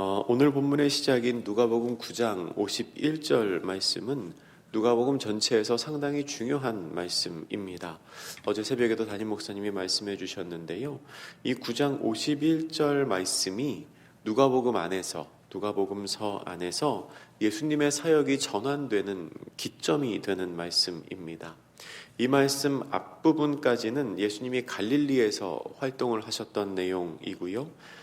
오늘 본문의 시작인 누가복음 9장 51절 말씀은 누가복음 전체에서 상당히 중요한 말씀입니다. 어제 새벽에도 담임 목사님이 말씀해 주셨는데요. 이 9장 51절 말씀이 누가복음서 안에서 예수님의 사역이 전환되는 기점이 되는 말씀입니다. 이 말씀 앞부분까지는 예수님이 갈릴리에서 활동을 하셨던 내용이고요.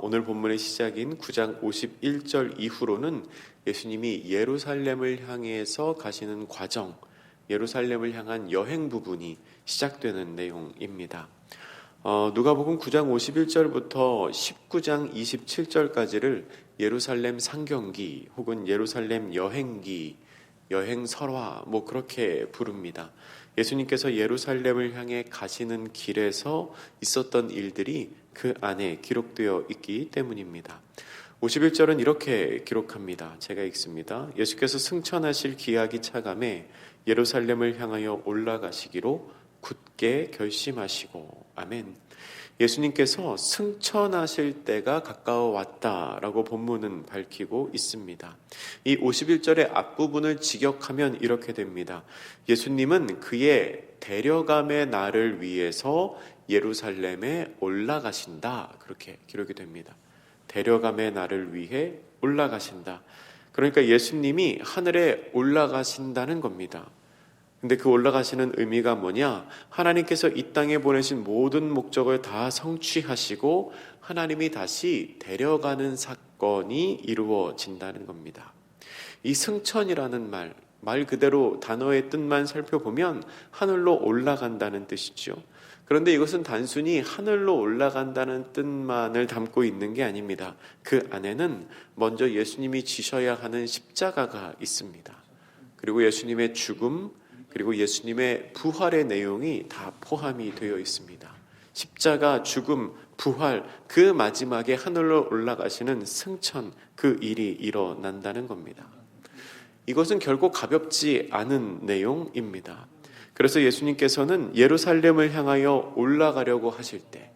오늘 본문의 시작인 9장 51절 이후로는 예수님이 예루살렘을 향해서 가시는 과정, 예루살렘을 향한 여행 부분이 시작되는 내용입니다. 누가복음 9장 51절부터 19장 27절까지를 예루살렘 상경기 혹은 예루살렘 여행기, 여행설화 그렇게 부릅니다. 예수님께서 예루살렘을 향해 가시는 길에서 있었던 일들이 그 안에 기록되어 있기 때문입니다. 51절은 이렇게 기록합니다. 제가 읽습니다. 예수께서 승천하실 기약이 차감해 예루살렘을 향하여 올라가시기로 굳게 결심하시고. 아멘. 예수님께서 승천하실 때가 가까워 왔다라고 본문은 밝히고 있습니다. 이 51절의 앞부분을 직역하면 이렇게 됩니다. 예수님은 그의 데려감의 날을 위해서 예루살렘에 올라가신다. 그렇게 기록이 됩니다. 데려감의 날을 위해 올라가신다. 그러니까 예수님이 하늘에 올라가신다는 겁니다. 근데 그 올라가시는 의미가 뭐냐? 하나님께서 이 땅에 보내신 모든 목적을 다 성취하시고 하나님이 다시 데려가는 사건이 이루어진다는 겁니다. 이 승천이라는 말 그대로 단어의 뜻만 살펴보면 하늘로 올라간다는 뜻이죠. 그런데 이것은 단순히 하늘로 올라간다는 뜻만을 담고 있는 게 아닙니다. 그 안에는 먼저 예수님이 지셔야 하는 십자가가 있습니다. 그리고 예수님의 죽음, 그리고 예수님의 부활의 내용이 다 포함이 되어 있습니다. 십자가, 죽음, 부활, 그 마지막에 하늘로 올라가시는 승천, 그 일이 일어난다는 겁니다. 이것은 결코 가볍지 않은 내용입니다. 그래서 예수님께서는 예루살렘을 향하여 올라가려고 하실 때,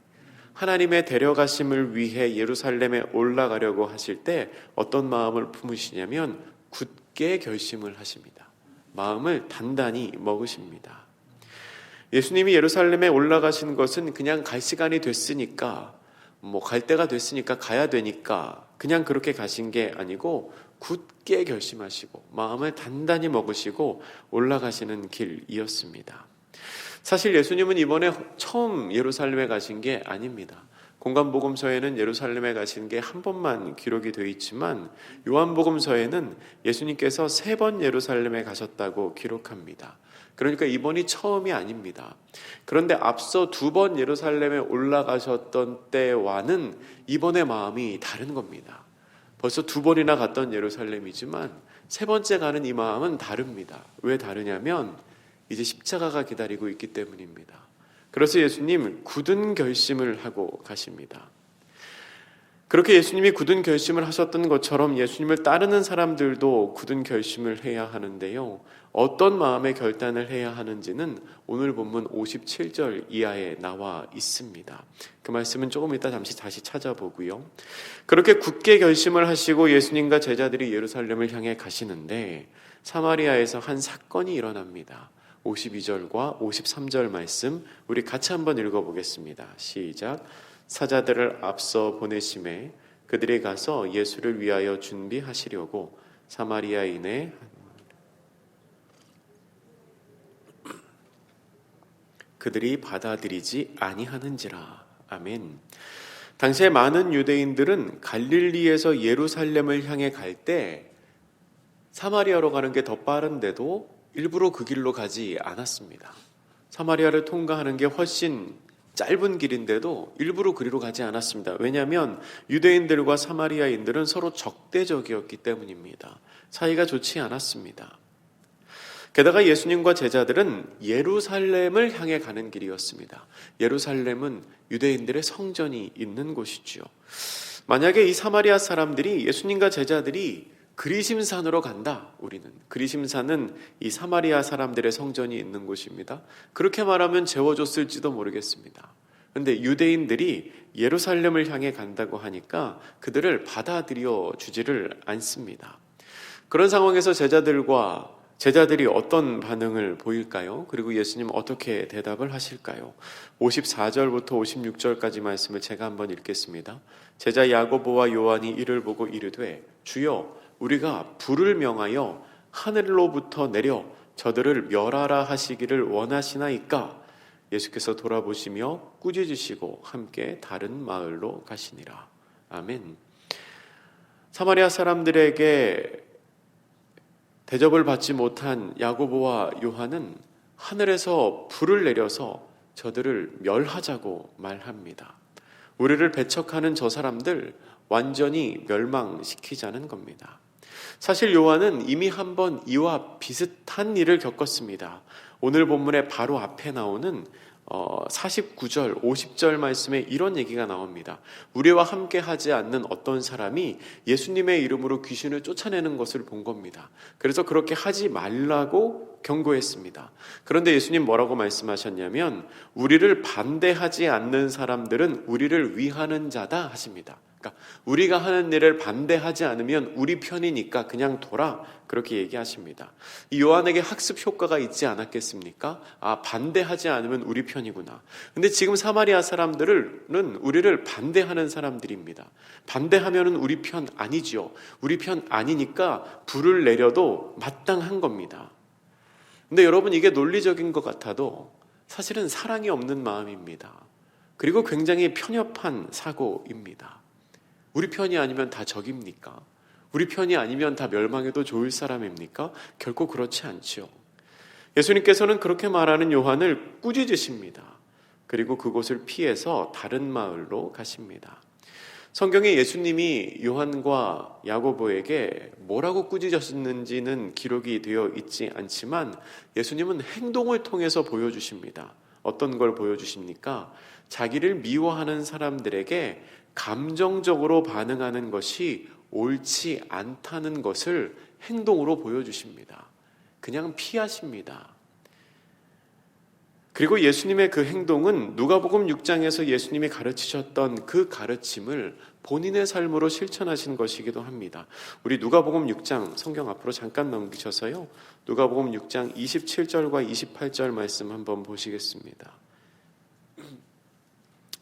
하나님의 데려가심을 위해 예루살렘에 올라가려고 하실 때 어떤 마음을 품으시냐면 굳게 결심을 하십니다. 마음을 단단히 먹으십니다. 예수님이 예루살렘에 올라가신 것은 그냥 갈 시간이 됐으니까, 갈 때가 됐으니까 가야 되니까 그냥 그렇게 가신 게 아니고 굳게 결심하시고 마음을 단단히 먹으시고 올라가시는 길이었습니다. 사실 예수님은 이번에 처음 예루살렘에 가신 게 아닙니다. 공관복음서에는 예루살렘에 가신 게 한 번만 기록이 되어 있지만 요한복음서에는 예수님께서 3번 예루살렘에 가셨다고 기록합니다. 그러니까 이번이 처음이 아닙니다. 그런데 앞서 2번 예루살렘에 올라가셨던 때와는 이번의 마음이 다른 겁니다. 벌써 2번이나 갔던 예루살렘이지만 3번째 가는 이 마음은 다릅니다. 왜 다르냐면 이제 십자가가 기다리고 있기 때문입니다. 그래서 예수님 굳은 결심을 하고 가십니다. 그렇게 예수님이 굳은 결심을 하셨던 것처럼 예수님을 따르는 사람들도 굳은 결심을 해야 하는데요. 어떤 마음의 결단을 해야 하는지는 오늘 본문 57절 이하에 나와 있습니다. 그 말씀은 조금 이따 잠시 다시 찾아보고요. 그렇게 굳게 결심을 하시고 예수님과 제자들이 예루살렘을 향해 가시는데 사마리아에서 한 사건이 일어납니다. 52절과 53절 말씀 우리 같이 한번 읽어보겠습니다. 시작. 사자들을 앞서 보내심에 그들이 가서 예수를 위하여 준비하시려고 사마리아인의 그들이 받아들이지 아니하는지라. 아멘. 당시에 많은 유대인들은 갈릴리에서 예루살렘을 향해 갈 때 사마리아로 가는 게 더 빠른데도 일부러 그 길로 가지 않았습니다. 사마리아를 통과하는 게 훨씬 짧은 길인데도 일부러 그리로 가지 않았습니다. 왜냐하면 유대인들과 사마리아인들은 서로 적대적이었기 때문입니다. 사이가 좋지 않았습니다. 게다가 예수님과 제자들은 예루살렘을 향해 가는 길이었습니다. 예루살렘은 유대인들의 성전이 있는 곳이죠. 만약에 이 사마리아 사람들이 예수님과 제자들이 그리심산으로 간다. 우리는 그리심산은 이 사마리아 사람들의 성전이 있는 곳입니다. 그렇게 말하면 재워줬을지도 모르겠습니다. 그런데 유대인들이 예루살렘을 향해 간다고 하니까 그들을 받아들여 주지를 않습니다. 그런 상황에서 제자들이 어떤 반응을 보일까요? 그리고 예수님 어떻게 대답을 하실까요? 54절부터 56절까지 말씀을 제가 한번 읽겠습니다. 제자 야고보와 요한이 이를 보고 이르되 주여 우리가 불을 명하여 하늘로부터 내려 저들을 멸하라 하시기를 원하시나이까? 예수께서 돌아보시며 꾸짖으시고 함께 다른 마을로 가시니라. 아멘. 사마리아 사람들에게 대접을 받지 못한 야고보와 요한은 하늘에서 불을 내려서 저들을 멸하자고 말합니다. 우리를 배척하는 저 사람들 완전히 멸망시키자는 겁니다. 사실 요한은 이미 한번 이와 비슷한 일을 겪었습니다. 오늘 본문의 바로 앞에 나오는 49절, 50절 말씀에 이런 얘기가 나옵니다. 우리와 함께 하지 않는 어떤 사람이 예수님의 이름으로 귀신을 쫓아내는 것을 본 겁니다. 그래서 그렇게 하지 말라고 경고했습니다. 그런데 예수님 뭐라고 말씀하셨냐면 우리를 반대하지 않는 사람들은 우리를 위하는 자다 하십니다. 그러니까 우리가 하는 일을 반대하지 않으면 우리 편이니까 그냥 둬라, 그렇게 얘기하십니다. 이 요한에게 학습 효과가 있지 않았겠습니까? 반대하지 않으면 우리 편이구나. 근데 지금 사마리아 사람들은 우리를 반대하는 사람들입니다. 반대하면은 우리 편 아니죠. 우리 편 아니니까 불을 내려도 마땅한 겁니다. 근데 여러분, 이게 논리적인 것 같아도 사실은 사랑이 없는 마음입니다. 그리고 굉장히 편협한 사고입니다. 우리 편이 아니면 다 적입니까? 우리 편이 아니면 다 멸망해도 좋을 사람입니까? 결코 그렇지 않죠. 예수님께서는 그렇게 말하는 요한을 꾸짖으십니다. 그리고 그곳을 피해서 다른 마을로 가십니다. 성경에 예수님이 요한과 야고보에게 뭐라고 꾸짖으셨는지는 기록이 되어 있지 않지만 예수님은 행동을 통해서 보여주십니다. 어떤 걸 보여주십니까? 자기를 미워하는 사람들에게 감정적으로 반응하는 것이 옳지 않다는 것을 행동으로 보여주십니다. 그냥 피하십니다. 그리고 예수님의 그 행동은 누가복음 6장에서 예수님이 가르치셨던 그 가르침을 본인의 삶으로 실천하신 것이기도 합니다. 우리 누가복음 6장 성경 앞으로 잠깐 넘기셔서요. 누가복음 6장 27절과 28절 말씀 한번 보시겠습니다.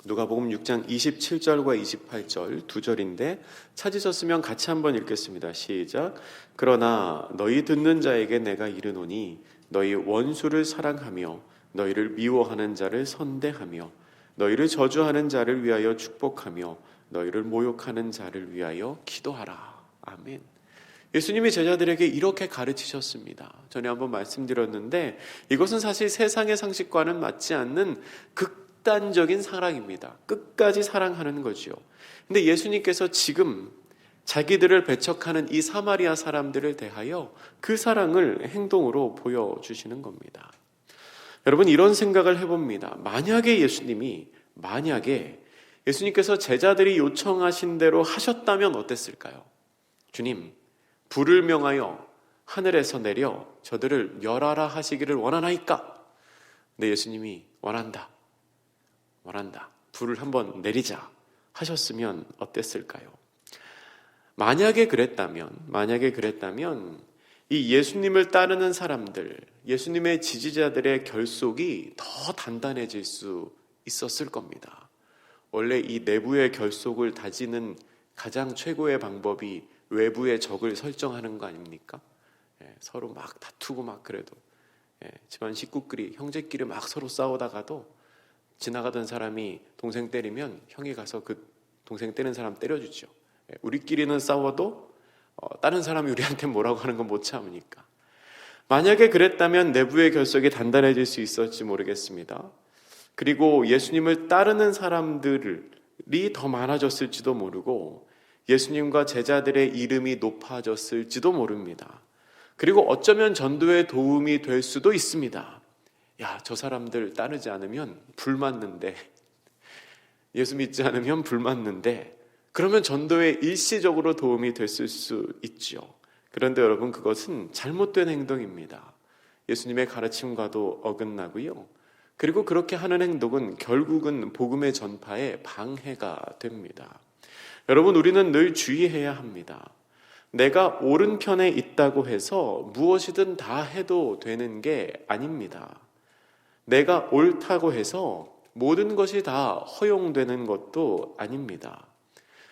누가복음 6장 27절과 28절 두 절인데 찾으셨으면 같이 한번 읽겠습니다. 시작. 그러나 너희 듣는 자에게 내가 이르노니 너희 원수를 사랑하며 너희를 미워하는 자를 선대하며 너희를 저주하는 자를 위하여 축복하며 너희를 모욕하는 자를 위하여 기도하라. 아멘. 예수님이 제자들에게 이렇게 가르치셨습니다. 전에 한번 말씀드렸는데 이것은 사실 세상의 상식과는 맞지 않는 극단적인 사랑입니다. 끝까지 사랑하는 거지요. 근데 예수님께서 지금 자기들을 배척하는 이 사마리아 사람들을 대하여 그 사랑을 행동으로 보여주시는 겁니다. 여러분, 이런 생각을 해봅니다. 만약에 예수님께서 제자들이 요청하신 대로 하셨다면 어땠을까요? 주님, 불을 명하여 하늘에서 내려 저들을 멸하라 하시기를 원하나이까? 근데 예수님이 원한다. 불을 한번 내리자 하셨으면 어땠을까요? 만약에 그랬다면 이 예수님을 따르는 사람들, 예수님의 지지자들의 결속이 더 단단해질 수 있었을 겁니다. 원래 이 내부의 결속을 다지는 가장 최고의 방법이 외부의 적을 설정하는 거 아닙니까? 서로 막 다투고 막 그래도 집안 식구끼리, 형제끼리 막 서로 싸우다가도 지나가던 사람이 동생 때리면 형이 가서 그 동생 때리는 사람 때려주죠. 우리끼리는 싸워도 다른 사람이 우리한테 뭐라고 하는 건 못 참으니까. 만약에 그랬다면 내부의 결속이 단단해질 수 있었지 모르겠습니다. 그리고 예수님을 따르는 사람들이 더 많아졌을지도 모르고 예수님과 제자들의 이름이 높아졌을지도 모릅니다. 그리고 어쩌면 전도에 도움이 될 수도 있습니다. 야, 저 사람들 따르지 않으면 불 맞는데, 예수 믿지 않으면 불 맞는데, 그러면 전도에 일시적으로 도움이 됐을 수 있죠. 그런데 여러분, 그것은 잘못된 행동입니다. 예수님의 가르침과도 어긋나고요. 그리고 그렇게 하는 행동은 결국은 복음의 전파에 방해가 됩니다. 여러분, 우리는 늘 주의해야 합니다. 내가 오른편에 있다고 해서 무엇이든 다 해도 되는 게 아닙니다. 내가 옳다고 해서 모든 것이 다 허용되는 것도 아닙니다.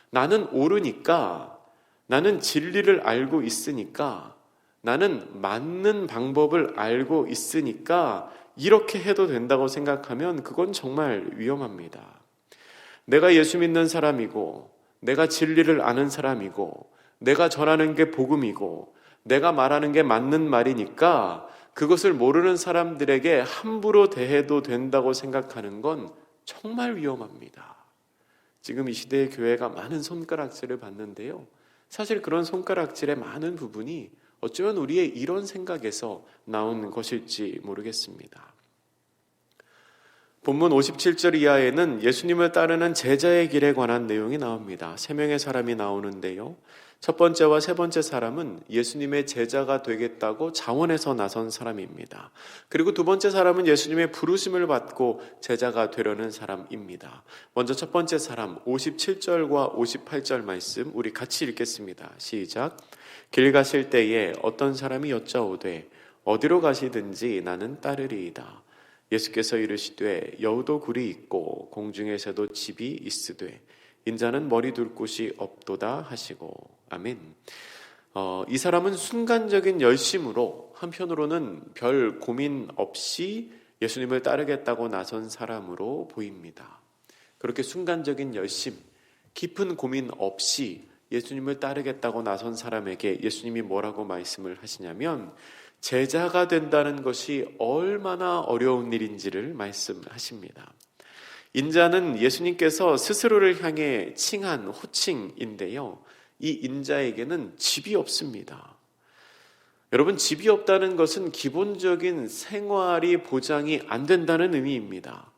나는 옳으니까, 나는 진리를 알고 있으니까, 나는 맞는 방법을 알고 있으니까 이렇게 해도 된다고 생각하면 그건 정말 위험합니다. 내가 예수 믿는 사람이고, 내가 진리를 아는 사람이고, 내가 전하는 게 복음이고, 내가 말하는 게 맞는 말이니까 그것을 모르는 사람들에게 함부로 대해도 된다고 생각하는 건 정말 위험합니다. 지금 이 시대의 교회가 많은 손가락질을 받는데요. 사실 그런 손가락질의 많은 부분이 어쩌면 우리의 이런 생각에서 나온 것일지 모르겠습니다. 본문 57절 이하에는 예수님을 따르는 제자의 길에 관한 내용이 나옵니다. 3명의 사람이 나오는데요. 첫 번째와 세 번째 사람은 예수님의 제자가 되겠다고 자원해서 나선 사람입니다. 그리고 두 번째 사람은 예수님의 부르심을 받고 제자가 되려는 사람입니다. 먼저 첫 번째 사람 57절과 58절 말씀 우리 같이 읽겠습니다. 시작. 길 가실 때에 어떤 사람이 여짜오되 어디로 가시든지 나는 따르리이다. 예수께서 이르시되 여우도 굴이 있고 공중에서도 집이 있으되 인자는 머리 둘 곳이 없도다 하시고. 아멘. 이 사람은 순간적인 열심으로, 한편으로는 별 고민 없이 예수님을 따르겠다고 나선 사람으로 보입니다. 그렇게 순간적인 열심, 깊은 고민 없이 예수님을 따르겠다고 나선 사람에게 예수님이 뭐라고 말씀을 하시냐면 제자가 된다는 것이 얼마나 어려운 일인지를 말씀하십니다. 인자는 예수님께서 스스로를 향해 칭한 호칭인데요. 이 인자에게는 집이 없습니다. 여러분, 집이 없다는 것은 기본적인 생활이 보장이 안 된다는 의미입니다.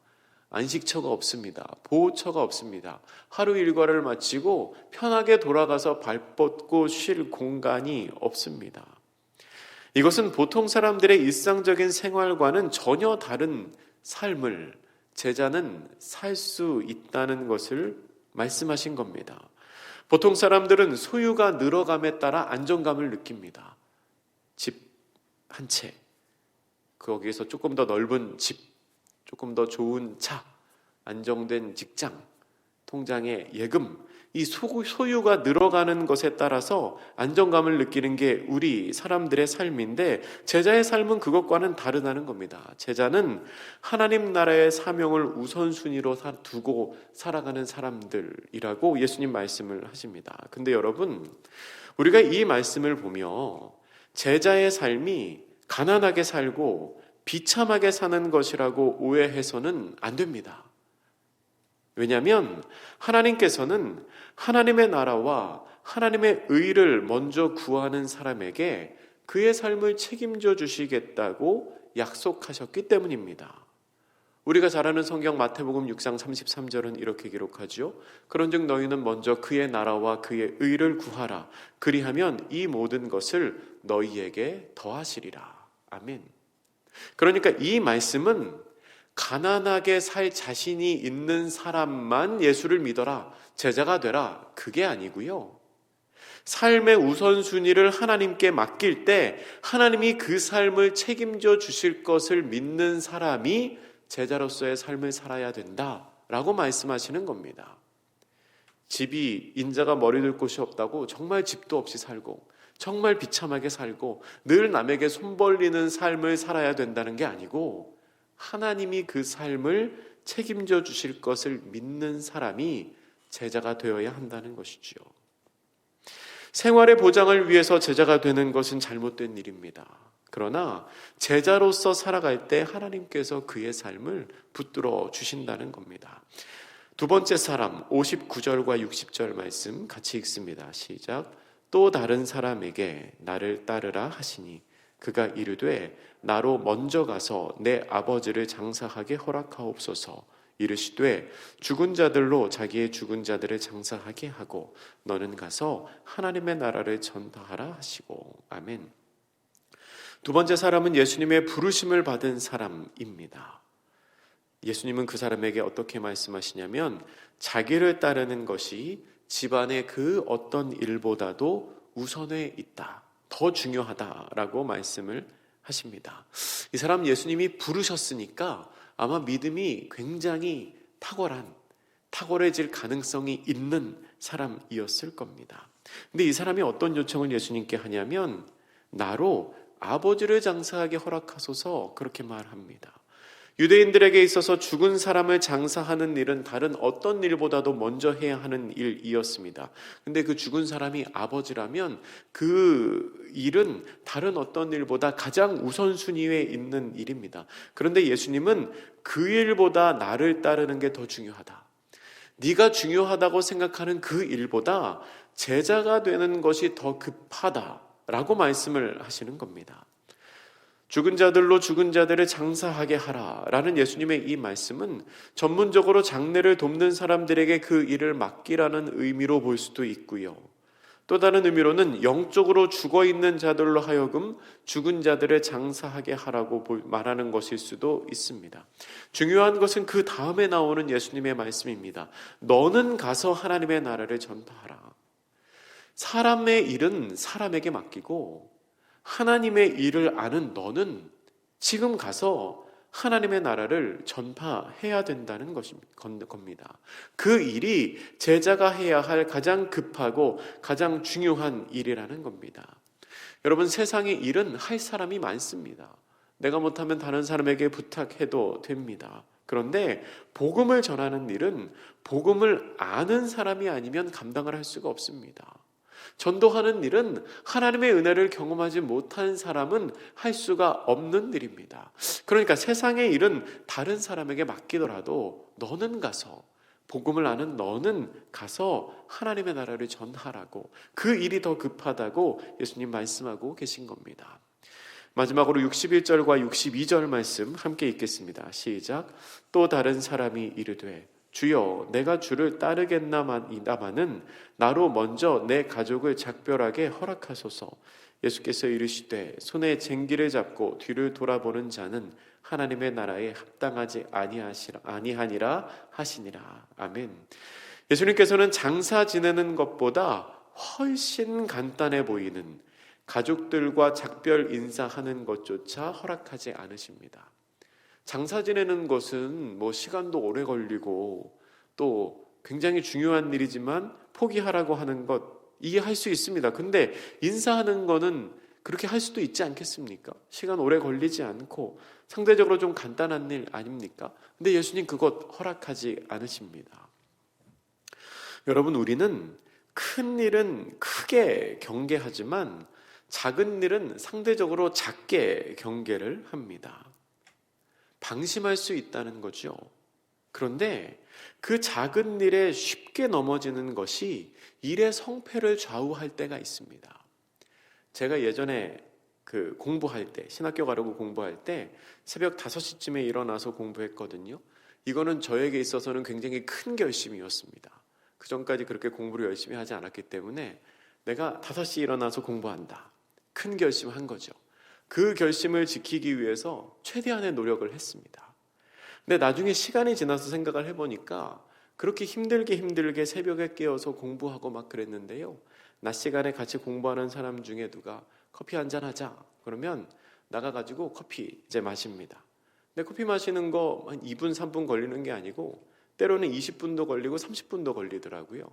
안식처가 없습니다. 보호처가 없습니다. 하루 일과를 마치고 편하게 돌아가서 발 뻗고 쉴 공간이 없습니다. 이것은 보통 사람들의 일상적인 생활과는 전혀 다른 삶을 제자는 살 수 있다는 것을 말씀하신 겁니다. 보통 사람들은 소유가 늘어감에 따라 안정감을 느낍니다. 집 한 채, 거기에서 조금 더 넓은 집, 조금 더 좋은 차, 안정된 직장, 통장의 예금, 이 소유가 늘어가는 것에 따라서 안정감을 느끼는 게 우리 사람들의 삶인데 제자의 삶은 그것과는 다르다는 겁니다. 제자는 하나님 나라의 사명을 우선순위로 두고 살아가는 사람들이라고 예수님 말씀을 하십니다. 근데 여러분, 우리가 이 말씀을 보며 제자의 삶이 가난하게 살고 비참하게 사는 것이라고 오해해서는 안 됩니다. 왜냐하면 하나님께서는 하나님의 나라와 하나님의 의를 먼저 구하는 사람에게 그의 삶을 책임져 주시겠다고 약속하셨기 때문입니다. 우리가 잘 아는 성경 마태복음 6장 33절은 이렇게 기록하죠. 그런즉 너희는 먼저 그의 나라와 그의 의를 구하라. 그리하면 이 모든 것을 너희에게 더하시리라. 아멘. 그러니까 이 말씀은 가난하게 살 자신이 있는 사람만 예수를 믿어라, 제자가 되라, 그게 아니고요. 삶의 우선순위를 하나님께 맡길 때 하나님이 그 삶을 책임져 주실 것을 믿는 사람이 제자로서의 삶을 살아야 된다라고 말씀하시는 겁니다. 집이 인자가 머리 둘 곳이 없다고 정말 집도 없이 살고 정말 비참하게 살고 늘 남에게 손 벌리는 삶을 살아야 된다는 게 아니고 하나님이 그 삶을 책임져 주실 것을 믿는 사람이 제자가 되어야 한다는 것이지요. 생활의 보장을 위해서 제자가 되는 것은 잘못된 일입니다. 그러나 제자로서 살아갈 때 하나님께서 그의 삶을 붙들어 주신다는 겁니다. 두 번째 사람 59절과 60절 말씀 같이 읽습니다. 시작. 또 다른 사람에게 나를 따르라 하시니 그가 이르되 나로 먼저 가서 내 아버지를 장사하게 허락하옵소서. 이르시되 죽은 자들로 자기의 죽은 자들을 장사하게 하고 너는 가서 하나님의 나라를 전파하라 하시고. 아멘. 두 번째 사람은 예수님의 부르심을 받은 사람입니다. 예수님은 그 사람에게 어떻게 말씀하시냐면 자기를 따르는 것이 집안의 그 어떤 일보다도 우선에 있다, 더 중요하다라고 말씀을 하십니다. 이 사람 예수님이 부르셨으니까 아마 믿음이 굉장히 탁월해질 가능성이 있는 사람이었을 겁니다. 근데 이 사람이 어떤 요청을 예수님께 하냐면 나로 아버지를 장사하게 허락하소서, 그렇게 말합니다. 유대인들에게 있어서 죽은 사람을 장사하는 일은 다른 어떤 일보다도 먼저 해야 하는 일이었습니다. 근데 그 죽은 사람이 아버지라면 그 일은 다른 어떤 일보다 가장 우선순위에 있는 일입니다. 그런데 예수님은 그 일보다 나를 따르는 게 더 중요하다, 네가 중요하다고 생각하는 그 일보다 제자가 되는 것이 더 급하다라고 말씀을 하시는 겁니다. 죽은 자들로 죽은 자들을 장사하게 하라라는 예수님의 이 말씀은 전문적으로 장례를 돕는 사람들에게 그 일을 맡기라는 의미로 볼 수도 있고요. 또 다른 의미로는 영적으로 죽어있는 자들로 하여금 죽은 자들을 장사하게 하라고 말하는 것일 수도 있습니다. 중요한 것은 그 다음에 나오는 예수님의 말씀입니다. 너는 가서 하나님의 나라를 전파하라. 사람의 일은 사람에게 맡기고 하나님의 일을 아는 너는 지금 가서 하나님의 나라를 전파해야 된다는 겁니다. 그 일이 제자가 해야 할 가장 급하고 가장 중요한 일이라는 겁니다. 여러분, 세상의 일은 할 사람이 많습니다. 내가 못하면 다른 사람에게 부탁해도 됩니다. 그런데 복음을 전하는 일은 복음을 아는 사람이 아니면 감당을 할 수가 없습니다. 전도하는 일은 하나님의 은혜를 경험하지 못한 사람은 할 수가 없는 일입니다. 그러니까 세상의 일은 다른 사람에게 맡기더라도 너는 가서, 복음을 아는 너는 가서 하나님의 나라를 전하라고, 그 일이 더 급하다고 예수님 말씀하고 계신 겁니다. 마지막으로 61절과 62절 말씀 함께 읽겠습니다. 시작. 또 다른 사람이 이르되 주여, 내가 주를 따르겠나마는 나로 먼저 내 가족을 작별하게 허락하소서. 예수께서 이르시되 손에 쟁기를 잡고 뒤를 돌아보는 자는 하나님의 나라에 합당하지 아니하니라 하시니라. 아멘. 예수님께서는 장사 지내는 것보다 훨씬 간단해 보이는 가족들과 작별 인사하는 것조차 허락하지 않으십니다. 장사 지내는 것은 시간도 오래 걸리고 또 굉장히 중요한 일이지만 포기하라고 하는 것, 이게 할 수 있습니다. 근데 인사하는 거는 그렇게 할 수도 있지 않겠습니까? 시간 오래 걸리지 않고 상대적으로 좀 간단한 일 아닙니까? 근데 예수님 그것 허락하지 않으십니다. 여러분, 우리는 큰 일은 크게 경계하지만 작은 일은 상대적으로 작게 경계를 합니다. 방심할 수 있다는 거죠. 그런데 그 작은 일에 쉽게 넘어지는 것이 일의 성패를 좌우할 때가 있습니다. 제가 예전에 공부할 때, 신학교 가려고 공부할 때 새벽 5시쯤에 일어나서 공부했거든요. 이거는 저에게 있어서는 굉장히 큰 결심이었습니다. 그 전까지 그렇게 공부를 열심히 하지 않았기 때문에 내가 5시에 일어나서 공부한다, 큰 결심한 거죠. 그 결심을 지키기 위해서 최대한의 노력을 했습니다. 근데 나중에 시간이 지나서 생각을 해보니까 그렇게 힘들게 새벽에 깨어서 공부하고 막 그랬는데요, 낮 시간에 같이 공부하는 사람 중에 누가 커피 한잔 하자 그러면 나가가지고 커피 이제 마십니다. 근데 커피 마시는 거 한 2분 3분 걸리는 게 아니고 때로는 20분도 걸리고 30분도 걸리더라고요.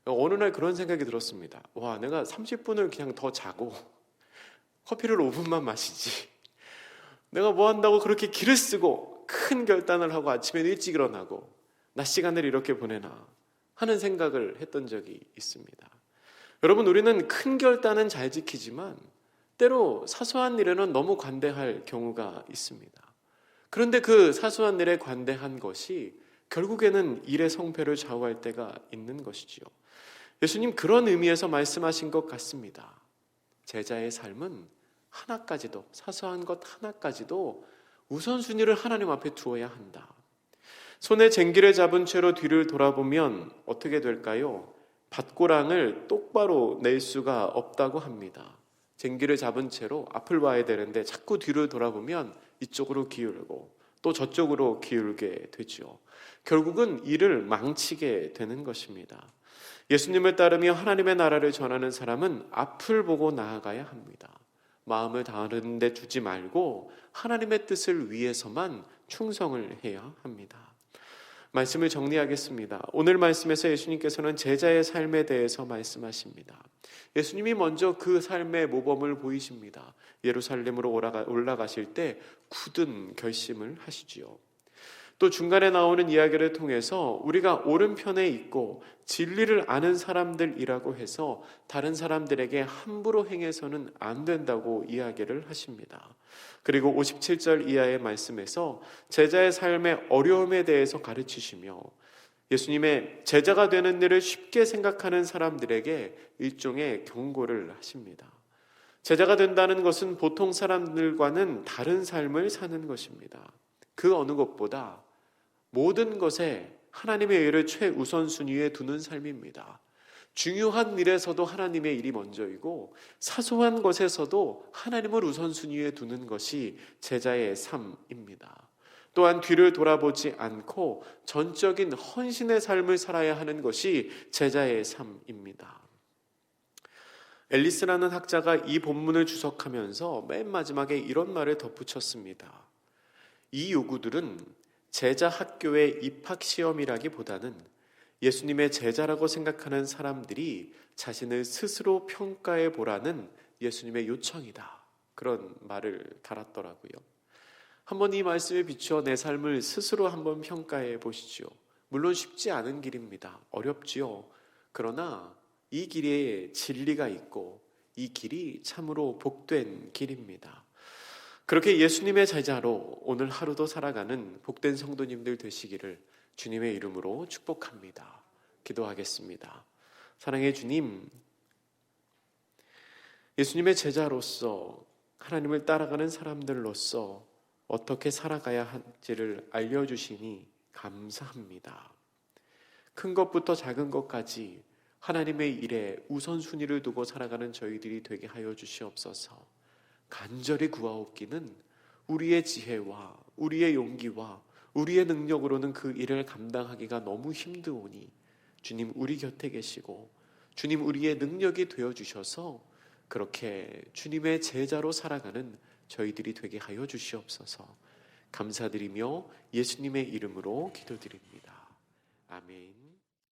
어느 날 그런 생각이 들었습니다. 와, 내가 30분을 그냥 더 자고 커피를 5분만 마시지, 내가 뭐 한다고 그렇게 기를 쓰고 큰 결단을 하고 아침에 일찍 일어나고 낮 시간을 이렇게 보내나 하는 생각을 했던 적이 있습니다. 여러분, 우리는 큰 결단은 잘 지키지만 때로 사소한 일에는 너무 관대할 경우가 있습니다. 그런데 그 사소한 일에 관대한 것이 결국에는 일의 성패를 좌우할 때가 있는 것이지요. 예수님 그런 의미에서 말씀하신 것 같습니다. 제자의 삶은 하나까지도, 사소한 것 하나까지도 우선순위를 하나님 앞에 두어야 한다. 손에 쟁기를 잡은 채로 뒤를 돌아보면 어떻게 될까요? 밭고랑을 똑바로 낼 수가 없다고 합니다. 쟁기를 잡은 채로 앞을 봐야 되는데 자꾸 뒤를 돌아보면 이쪽으로 기울고 또 저쪽으로 기울게 되죠. 결국은 일을 망치게 되는 것입니다. 예수님을 따르며 하나님의 나라를 전하는 사람은 앞을 보고 나아가야 합니다. 마음을 다른 데 두지 말고 하나님의 뜻을 위해서만 충성을 해야 합니다. 말씀을 정리하겠습니다. 오늘 말씀에서 예수님께서는 제자의 삶에 대해서 말씀하십니다. 예수님이 먼저 그 삶의 모범을 보이십니다. 예루살렘으로 올라가실 때 굳은 결심을 하시지요. 또 중간에 나오는 이야기를 통해서 우리가 오른편에 있고 진리를 아는 사람들이라고 해서 다른 사람들에게 함부로 행해서는 안 된다고 이야기를 하십니다. 그리고 57절 이하의 말씀에서 제자의 삶의 어려움에 대해서 가르치시며 예수님의 제자가 되는 일을 쉽게 생각하는 사람들에게 일종의 경고를 하십니다. 제자가 된다는 것은 보통 사람들과는 다른 삶을 사는 것입니다. 그 어느 것보다 모든 것에 하나님의 일을 최우선순위에 두는 삶입니다. 중요한 일에서도 하나님의 일이 먼저이고 사소한 것에서도 하나님을 우선순위에 두는 것이 제자의 삶입니다. 또한 뒤를 돌아보지 않고 전적인 헌신의 삶을 살아야 하는 것이 제자의 삶입니다. 앨리스라는 학자가 이 본문을 주석하면서 맨 마지막에 이런 말을 덧붙였습니다. 이 요구들은 제자 학교의 입학 시험이라기보다는 예수님의 제자라고 생각하는 사람들이 자신을 스스로 평가해 보라는 예수님의 요청이다. 그런 말을 달았더라고요. 한번 이 말씀에 비추어 내 삶을 스스로 한번 평가해 보시죠. 물론 쉽지 않은 길입니다. 어렵지요. 그러나 이 길에 진리가 있고 이 길이 참으로 복된 길입니다. 그렇게 예수님의 제자로 오늘 하루도 살아가는 복된 성도님들 되시기를 주님의 이름으로 축복합니다. 기도하겠습니다. 사랑의 주님, 예수님의 제자로서 하나님을 따라가는 사람들로서 어떻게 살아가야 할지를 알려주시니 감사합니다. 큰 것부터 작은 것까지 하나님의 일에 우선순위를 두고 살아가는 저희들이 되게 하여 주시옵소서. 간절히 구하옵기는 우리의 지혜와 우리의 용기와 우리의 능력으로는 그 일을 감당하기가 너무 힘드오니 주님 우리 곁에 계시고 주님 우리의 능력이 되어주셔서 그렇게 주님의 제자로 살아가는 저희들이 되게 하여 주시옵소서. 감사드리며 예수님의 이름으로 기도드립니다. 아멘.